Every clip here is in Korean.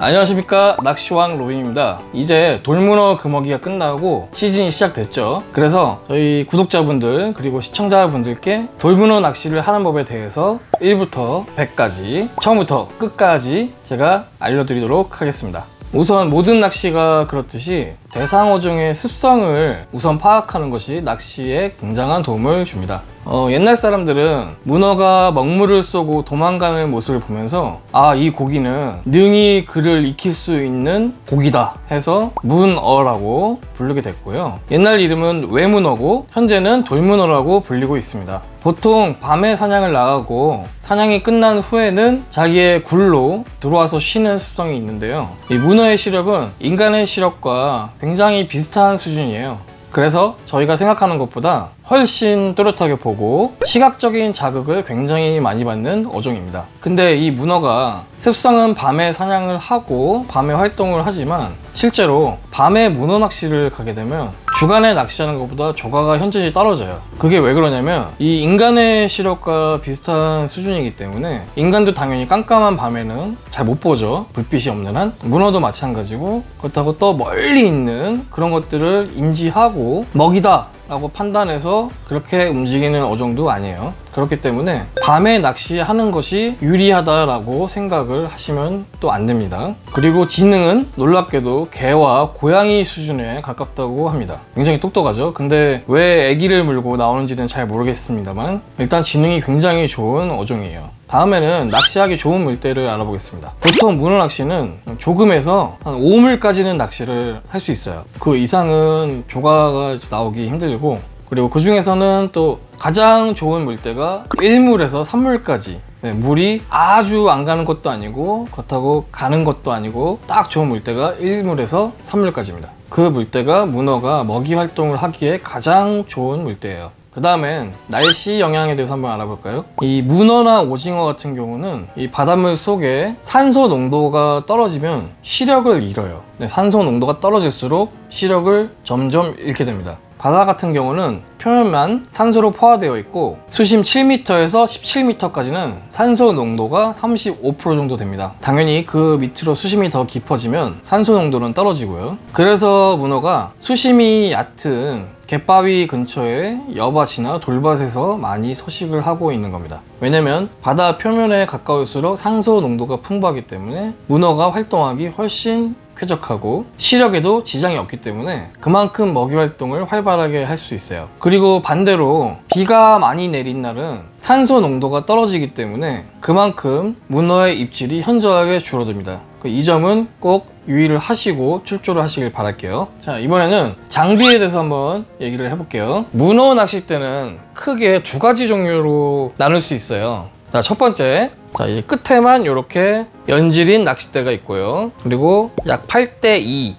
안녕하십니까, 낚시왕 로빈입니다. 이제 돌문어 금어기가 끝나고 시즌이 시작됐죠. 그래서 저희 구독자분들 그리고 시청자분들께 돌문어 낚시를 하는 법에 대해서 1부터 100까지 처음부터 끝까지 제가 알려드리도록 하겠습니다. 우선 모든 낚시가 그렇듯이 대상 어종의 습성을 우선 파악하는 것이 낚시에 굉장한 도움을 줍니다. 옛날 사람들은 문어가 먹물을 쏘고 도망가는 모습을 보면서 이 고기는 능히 그를 익힐 수 있는 고기다 해서 문어라고 부르게 됐고요. 옛날 이름은 외문어고 현재는 돌문어라고 불리고 있습니다. 보통 밤에 사냥을 나가고 사냥이 끝난 후에는 자기의 굴로 들어와서 쉬는 습성이 있는데요. 이 문어의 시력은 인간의 시력과 굉장히 비슷한 수준이에요. 그래서 저희가 생각하는 것보다 훨씬 또렷하게 보고 시각적인 자극을 굉장히 많이 받는 어종입니다. 근데 이 문어가 습성은 밤에 사냥을 하고 밤에 활동을 하지만 실제로 밤에 문어 낚시를 가게 되면 주간에 낚시하는 것보다 조과가 현저히 떨어져요. 그게 왜 그러냐면 이 인간의 시력과 비슷한 수준이기 때문에 인간도 당연히 깜깜한 밤에는 잘 못 보죠. 불빛이 없는 한. 문어도 마찬가지고, 그렇다고 또 멀리 있는 그런 것들을 인지하고 먹이다 라고 판단해서 그렇게 움직이는 어종도 아니에요. 그렇기 때문에 밤에 낚시하는 것이 유리하다라고 생각을 하시면 또 안 됩니다. 그리고 지능은 놀랍게도 개와 고양이 수준에 가깝다고 합니다. 굉장히 똑똑하죠. 근데 왜 애기를 물고 나오는지는 잘 모르겠습니다만 일단 지능이 굉장히 좋은 어종이에요. 다음에는 낚시하기 좋은 물때를 알아보겠습니다. 보통 문어 낚시는 조금에서 한 5물까지는 낚시를 할 수 있어요. 그 이상은 조과가 나오기 힘들고, 그리고 그 중에서는 또 가장 좋은 물때가 1물에서 3물까지, 물이 아주 안 가는 것도 아니고 그렇다고 가는 것도 아니고 딱 좋은 물때가 1물에서 3물까지입니다. 그 물때가 문어가 먹이 활동을 하기에 가장 좋은 물때예요. 그 다음엔 날씨 영향에 대해서 한번 알아볼까요? 이 문어나 오징어 같은 경우는 이 바닷물 속에 산소 농도가 떨어지면 시력을 잃어요. 산소 농도가 떨어질수록 시력을 점점 잃게 됩니다. 바다 같은 경우는 표면만 산소로 포화되어 있고 수심 7m에서 17m까지는 산소 농도가 35% 정도 됩니다. 당연히 그 밑으로 수심이 더 깊어지면 산소 농도는 떨어지고요. 그래서 문어가 수심이 얕은 갯바위 근처에 여밭이나 돌밭에서 많이 서식을 하고 있는 겁니다. 왜냐면 바다 표면에 가까울수록 산소 농도가 풍부하기 때문에 문어가 활동하기 훨씬 쾌적하고 시력에도 지장이 없기 때문에 그만큼 먹이 활동을 활발하게 할 수 있어요. 그리고 반대로 비가 많이 내린 날은 산소 농도가 떨어지기 때문에 그만큼 문어의 입질이 현저하게 줄어듭니다. 이 점은 꼭 유의를 하시고 출조를 하시길 바랄게요. 자, 이번에는 장비에 대해서 한번 얘기를 해볼게요. 문어 낚싯대는 크게 두 가지 종류로 나눌 수 있어요. 자, 첫 번째, 이 끝에만 이렇게 연질인 낚싯대가 있고요. 그리고 약 8:2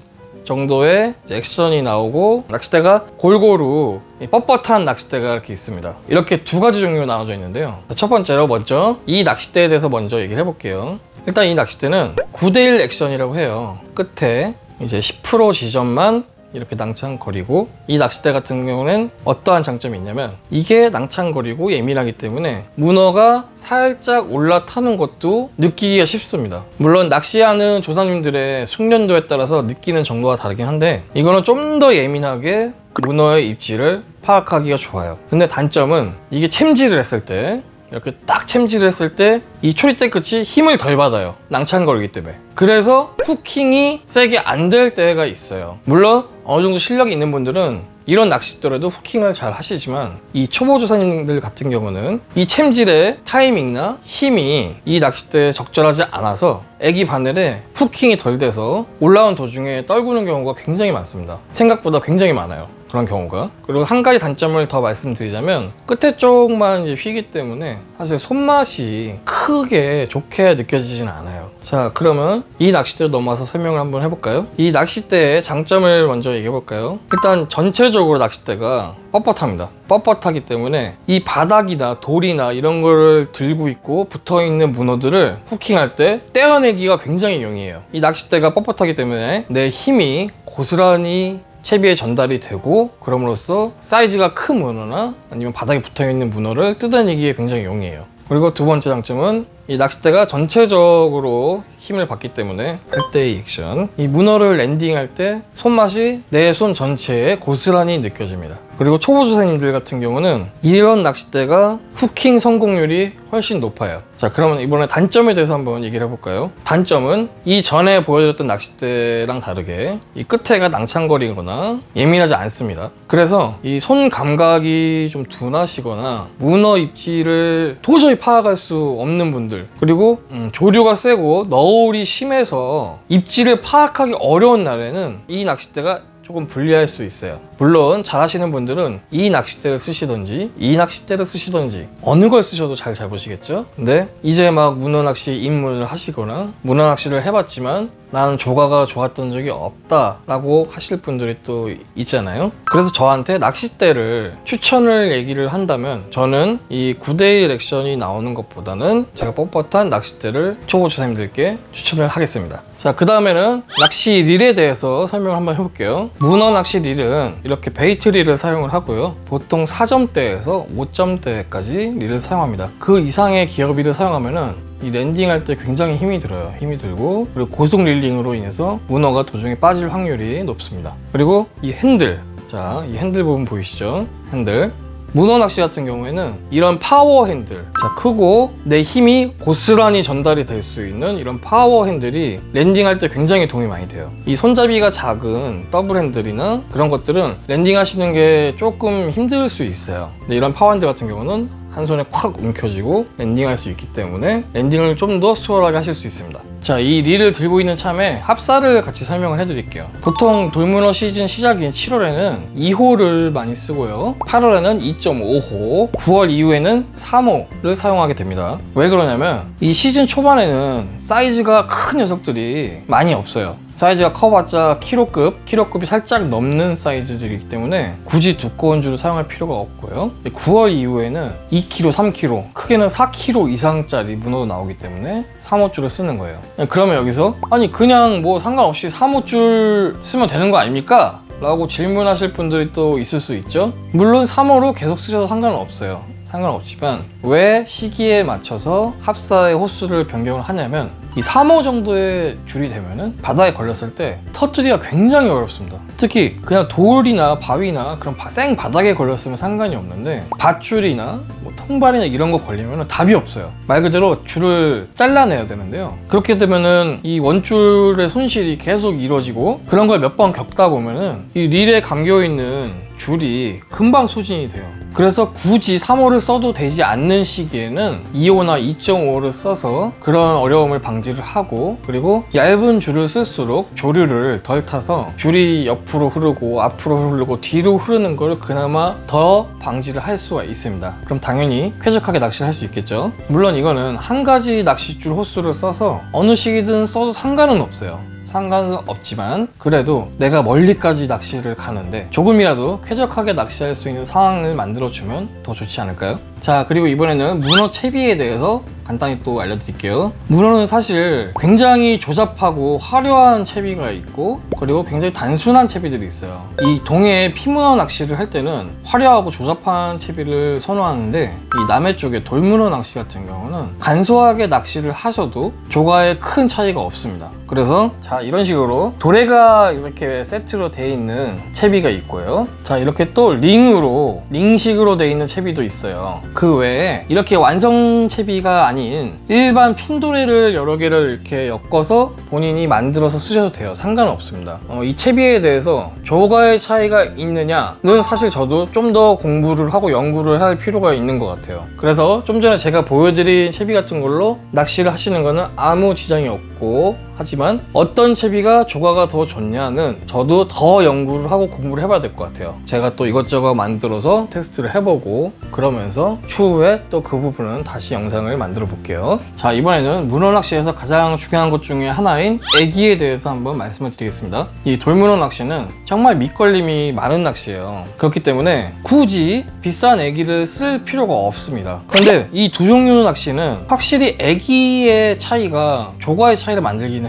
정도의 액션이 나오고 낚싯대가 골고루 뻣뻣한 낚싯대가 이렇게 있습니다. 이렇게 두 가지 종류로 나눠져 있는데요. 첫 번째로 먼저 이 낚싯대에 대해서 먼저 얘기를 해볼게요. 일단 이 낚싯대는 9:1 액션이라고 해요. 끝에 이제 10% 지점만 이렇게 낭창거리고, 이 낚싯대 같은 경우는 어떠한 장점이 있냐면 이게 낭창거리고 예민하기 때문에 문어가 살짝 올라타는 것도 느끼기가 쉽습니다. 물론 낚시하는 조사님들의 숙련도에 따라서 느끼는 정도가 다르긴 한데 이거는 좀 더 예민하게 문어의 입질을 파악하기가 좋아요. 근데 단점은 이게 챔질을 했을 때, 이렇게 딱 챔질을 했을 때 이 초리대 끝이 힘을 덜 받아요. 낭창거리기 때문에. 그래서 후킹이 세게 안 될 때가 있어요. 물론 어느 정도 실력이 있는 분들은 이런 낚싯대로도 후킹을 잘 하시지만 이 초보 조사님들 같은 경우는 이 챔질의 타이밍이나 힘이 이 낚싯대에 적절하지 않아서 애기 바늘에 후킹이 덜 돼서 올라온 도중에 떨구는 경우가 굉장히 많습니다. 생각보다 굉장히 많아요, 그런 경우가. 그리고 한 가지 단점을 더 말씀드리자면 끝에 쪽만 이제 휘기 때문에 사실 손맛이 크게 좋게 느껴지진 않아요. 자, 그러면 이 낚싯대로 넘어와서 설명을 한번 해볼까요? 이 낚싯대의 장점을 먼저 얘기해 볼까요? 일단 전체적으로 낚싯대가 뻣뻣합니다. 뻣뻣하기 때문에 이 바닥이나 돌이나 이런 거를 들고 있고 붙어있는 문어들을 후킹할 때 떼어내기가 굉장히 용이해요. 이 낚싯대가 뻣뻣하기 때문에 내 힘이 고스란히 채비에 전달이 되고, 그럼으로써 사이즈가 큰 문어나 아니면 바닥에 붙어있는 문어를 뜯어내기에 굉장히 용이해요. 그리고 두 번째 장점은 이 낚싯대가 전체적으로 힘을 받기 때문에 할 때의 액션, 이 문어를 랜딩할 때 손맛이 내 손 전체에 고스란히 느껴집니다. 그리고 초보조사님들 같은 경우는 이런 낚싯대가 후킹 성공률이 훨씬 높아요. 자, 그러면 이번에 단점에 대해서 한번 얘기를 해볼까요? 단점은 이 전에 보여드렸던 낚싯대랑 다르게 이 끝에가 낭창거리거나 예민하지 않습니다. 그래서 이 손 감각이 좀 둔하시거나 문어 입질을 도저히 파악할 수 없는 분들, 그리고 조류가 세고 너울이 심해서 입질을 파악하기 어려운 날에는 이 낚싯대가 조금 불리할 수 있어요. 물론 잘하시는 분들은 이 낚싯대를 쓰시던지 이 낚싯대를 쓰시던지 어느 걸 쓰셔도 잘 잡으시겠죠? 근데 이제 막 문어 낚시 입문을 하시거나 문어 낚시를 해봤지만 나는 조과가 좋았던 적이 없다 라고 하실 분들이 또 있잖아요. 그래서 저한테 낚싯대를 추천을 얘기를 한다면 저는 이 9대1 액션이 나오는 것보다는 제가 뻣뻣한 낚싯대를 초보조사님들께 추천을 하겠습니다. 자, 그 다음에는 낚시 릴에 대해서 설명을 한번 해볼게요. 문어 낚시 릴은 이렇게 베이트 릴을 사용을 하고요. 보통 4점대에서 5점대까지 릴을 사용합니다. 그 이상의 기어비를 사용하면은 이 랜딩할 때 굉장히 힘이 들어요. 힘이 들고, 그리고 고속 릴링으로 인해서 문어가 도중에 빠질 확률이 높습니다. 그리고 이 핸들, 자, 이 핸들 부분 보이시죠? 핸들. 문어 낚시 같은 경우에는 이런 파워 핸들, 자, 크고 내 힘이 고스란히 전달이 될 수 있는 이런 파워 핸들이 랜딩할 때 굉장히 도움이 많이 돼요. 이 손잡이가 작은 더블 핸들이나 그런 것들은 랜딩 하시는 게 조금 힘들 수 있어요. 근데 이런 파워 핸들 같은 경우는 한 손에 콱 움켜쥐고 랜딩할 수 있기 때문에 랜딩을 좀 더 수월하게 하실 수 있습니다. 자, 이 릴을 들고 있는 참에 합사를 같이 설명을 해드릴게요. 보통 돌문어 시즌 시작인 7월에는 2호를 많이 쓰고요, 8월에는 2.5호, 9월 이후에는 3호를 사용하게 됩니다. 왜 그러냐면 이 시즌 초반에는 사이즈가 큰 녀석들이 많이 없어요. 사이즈가 커봤자 키로급이 살짝 넘는 사이즈들이기 때문에 굳이 두꺼운 줄을 사용할 필요가 없고요. 9월 이후에는 2kg, 3kg, 크게는 4kg 이상짜리 문어도 나오기 때문에 3호 줄을 쓰는 거예요. 그러면 여기서 아니 그냥 뭐 상관없이 3호 줄 쓰면 되는 거 아닙니까? 라고 질문하실 분들이 또 있을 수 있죠. 물론 3호로 계속 쓰셔도 상관은 없어요. 상관없지만 왜 시기에 맞춰서 합사의 호수를 변경을 하냐면 이 3호 정도의 줄이 되면은 바다에 걸렸을 때 터뜨리기가 굉장히 어렵습니다. 특히 그냥 돌이나 바위나 그런 생 바닥에 걸렸으면 상관이 없는데 밧줄이나 뭐 통발이나 이런 거 걸리면 답이 없어요. 말 그대로 줄을 잘라내야 되는데요. 그렇게 되면은 이 원줄의 손실이 계속 이루어지고 그런 걸 몇 번 겪다 보면은 이 릴에 감겨있는 줄이 금방 소진이 돼요. 그래서 굳이 3호를 써도 되지 않는 시기에는 2호나 2.5호를 써서 그런 어려움을 방지를 하고, 그리고 얇은 줄을 쓸수록 조류를 덜 타서 줄이 옆으로 흐르고 앞으로 흐르고 뒤로 흐르는 걸 그나마 더 방지를 할 수가 있습니다. 그럼 당연히 쾌적하게 낚시를 할 수 있겠죠. 물론 이거는 한 가지 낚싯줄 호수를 써서 어느 시기든 써도 상관은 없어요. 상관은 없지만 그래도 내가 멀리까지 낚시를 가는데 조금이라도 쾌적하게 낚시할 수 있는 상황을 만들어주면 더 좋지 않을까요? 자, 그리고 이번에는 문어 채비에 대해서 간단히 또 알려드릴게요. 문어는 사실 굉장히 조잡하고 화려한 채비가 있고 그리고 굉장히 단순한 채비들이 있어요. 이 동해에 피문어 낚시를 할 때는 화려하고 조잡한 채비를 선호하는데 이 남해 쪽에 돌문어 낚시 같은 경우는 간소하게 낚시를 하셔도 조과에 큰 차이가 없습니다. 그래서 자, 이런 식으로 도래가 이렇게 세트로 되어 있는 채비가 있고요. 자, 이렇게 또 링식으로 되어 있는 채비도 있어요. 그 외에 이렇게 완성 채비가 아닌 일반 핀도레를 여러 개를 이렇게 엮어서 본인이 만들어서 쓰셔도 돼요. 상관없습니다. 이 채비에 대해서 조과의 차이가 있느냐는 사실 저도 좀 더 공부를 하고 연구를 할 필요가 있는 것 같아요. 그래서 좀 전에 제가 보여드린 채비 같은 걸로 낚시를 하시는 거는 아무 지장이 없고, 하지만 어떤 채비가 조과가 더 좋냐는 저도 더 연구를 하고 공부를 해봐야 될 것 같아요. 제가 또 이것저것 만들어서 테스트를 해보고 그러면서 추후에 또 그 부분은 다시 영상을 만들어 볼게요. 자, 이번에는 문어 낚시에서 가장 중요한 것 중에 하나인 애기에 대해서 한번 말씀을 드리겠습니다. 이 돌문어 낚시는 정말 밑걸림이 많은 낚시예요. 그렇기 때문에 굳이 비싼 애기를 쓸 필요가 없습니다. 그런데 이 두 종류 낚시는 확실히 애기의 차이가 조과의 차이를 만들기는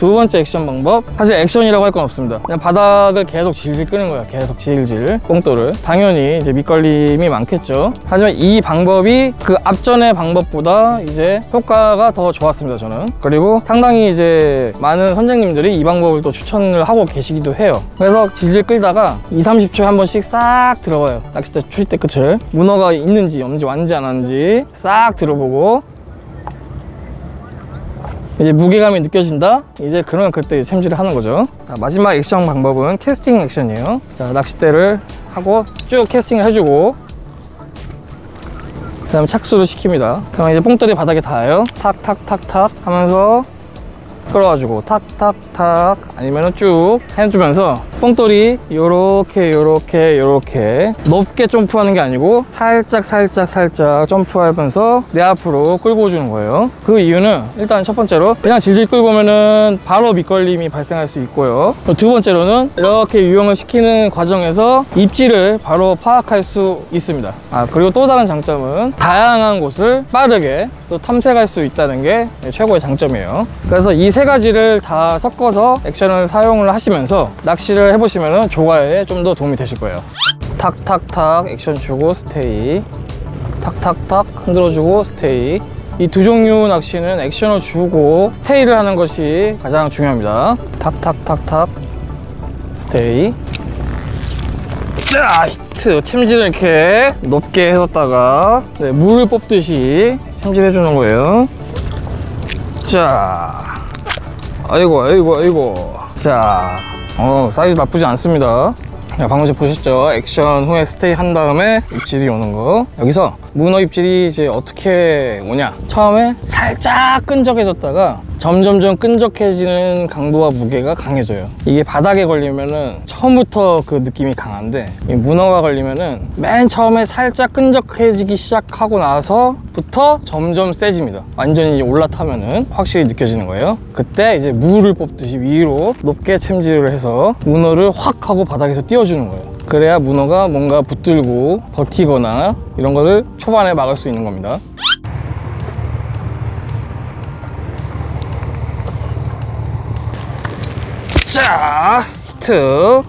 두 번째 액션 방법, 사실 액션이라고 할 건 없습니다. 그냥 바닥을 계속 질질 끄는 거야. 계속 질질 뽕돌을. 당연히 이제 밑걸림이 많겠죠. 하지만 이 방법이 그 앞전의 방법보다 이제 효과가 더 좋았습니다, 저는. 그리고 상당히 이제 많은 선장님들이 이 방법을 또 추천을 하고 계시기도 해요. 그래서 질질 끌다가 2~30초에 한 번씩 싹 들어봐요. 낚싯대 초리대 끝을 문어가 있는지 없는지 왔는지 안 왔는지 싹 들어보고, 이제 무게감이 느껴진다? 이제 그러면 그때 챔질을 하는 거죠. 자, 마지막 액션 방법은 캐스팅 액션이에요. 자, 낚싯대를 하고 쭉 캐스팅을 해주고, 그 다음에 착수를 시킵니다. 그럼 이제 뽕돌이 바닥에 닿아요. 탁탁탁탁 하면서 끌어가지고 탁탁탁, 아니면은 쭉 해주면서 뽕돌이 요렇게 높게 점프하는 게 아니고 살짝 점프하면서 내 앞으로 끌고 오주는 거예요. 그 이유는 일단 첫 번째로 그냥 질질 끌고 오면은 바로 밑걸림이 발생할 수 있고요. 두 번째로는 이렇게 유형을 시키는 과정에서 입질을 바로 파악할 수 있습니다. 그리고 또 다른 장점은 다양한 곳을 빠르게 또 탐색할 수 있다는 게 최고의 장점이에요. 그래서 이 세 가지를 다 섞어서 액션을 사용을 하시면서 낚시를 해보시면 조화에 좀 더 도움이 되실 거예요. 탁탁탁 액션 주고 스테이, 탁탁탁 흔들어주고 스테이. 이 두 종류 낚시는 액션을 주고 스테이를 하는 것이 가장 중요합니다. 탁탁탁탁 스테이. 자, 히트. 챔질을 이렇게 높게 해뒀다가 물을 뽑듯이 챔질 해주는 거예요. 자, 아이고. 자, 사이즈 나쁘지 않습니다. 자, 방금 전에 보셨죠? 액션 후에 스테이 한 다음에 입질이 오는 거. 여기서 문어 입질이 이제 어떻게 오냐? 처음에 살짝 끈적해졌다가 점점점 끈적해지는 강도와 무게가 강해져요. 이게 바닥에 걸리면은 처음부터 그 느낌이 강한데, 이 문어가 걸리면은 맨 처음에 살짝 끈적해지기 시작하고 나서부터 점점 세집니다. 완전히 올라타면은 확실히 느껴지는 거예요. 그때 이제 물을 뽑듯이 위로 높게 챔질을 해서 문어를 확 하고 바닥에서 띄워주는 거예요. 그래야 문어가 뭔가 붙들고 버티거나 이런 거를 초반에 막을 수 있는 겁니다. 자, 히트.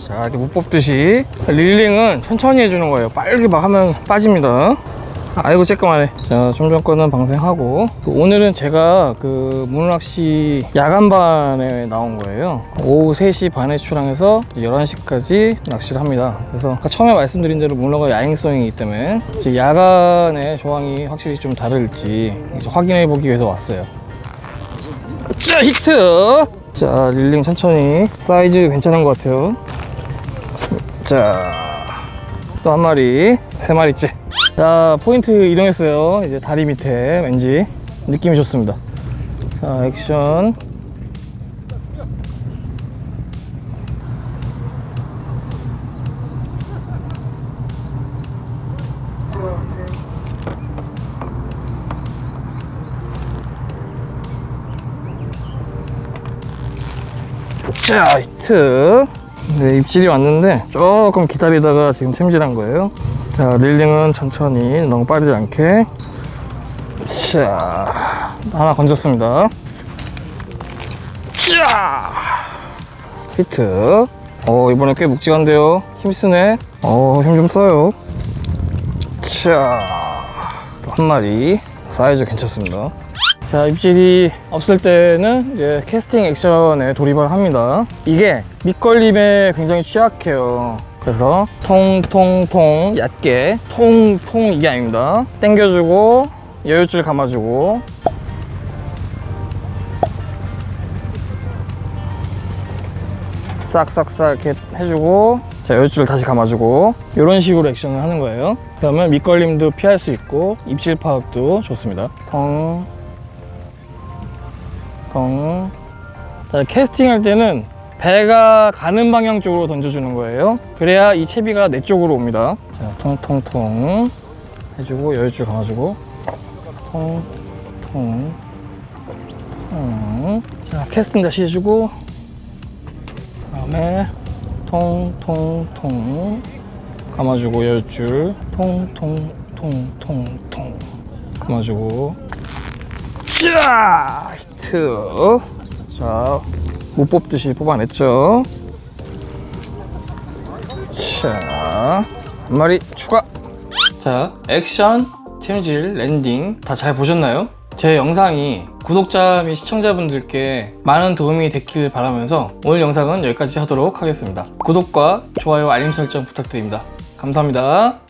자, 이렇게 못 뽑듯이 릴링은 천천히 해주는 거예요. 빨리 막 하면 빠집니다. 아이고 쬐끔하네. 자, 좀 전 거는 방생하고, 오늘은 제가 그 문어낚시 야간반에 나온 거예요. 오후 3시 반에 출항해서 11시까지 낚시를 합니다. 그래서 아까 처음에 말씀드린 대로 문어가 야행성이기 때문에 이제 야간의 조항이 확실히 좀 다를지 이제 확인해 보기 위해서 왔어요. 자, 히트. 자, 릴링 천천히. 사이즈 괜찮은 것 같아요. 자, 또 한 마리, 3마리째. 자, 포인트 이동했어요. 이제 다리 밑에 왠지 느낌이 좋습니다. 자, 액션. 자, 히트. 네, 입질이 왔는데 조금 기다리다가 지금 챔질한 거예요. 자, 릴링은 천천히, 너무 빠르지 않게. 자, 하나 건졌습니다. 자, 히트. 이번에 꽤 묵직한데요. 힘쓰네. 힘 좀 써요. 자, 또 한 마리. 사이즈 괜찮습니다. 자, 입질이 없을 때는 이제 캐스팅 액션에 돌입을 합니다. 이게 밑걸림에 굉장히 취약해요. 그래서 통통통 얕게, 통통 이게 아닙니다. 당겨주고 여유줄 감아주고, 싹싹싹 이렇게 해주고, 자, 여유줄 다시 감아주고, 이런 식으로 액션을 하는 거예요. 그러면 밑걸림도 피할 수 있고 입질 파악도 좋습니다. 통. 자, 캐스팅 할 때는 배가 가는 방향 쪽으로 던져주는 거예요. 그래야 이 채비가 내 쪽으로 옵니다. 자, 통통통 해주고 여유줄 감아주고, 통통. 자, 캐스팅 다시 해주고, 그다음에 통통통 감아주고 여유줄, 통통통통통 감아주고. 자, 히트. 자, 못 뽑듯이 뽑아냈죠. 자, 한 마리 추가. 자, 액션, 팀질, 랜딩 다 잘 보셨나요? 제 영상이 구독자 및 시청자분들께 많은 도움이 됐길 바라면서 오늘 영상은 여기까지 하도록 하겠습니다. 구독과 좋아요, 알림 설정 부탁드립니다. 감사합니다.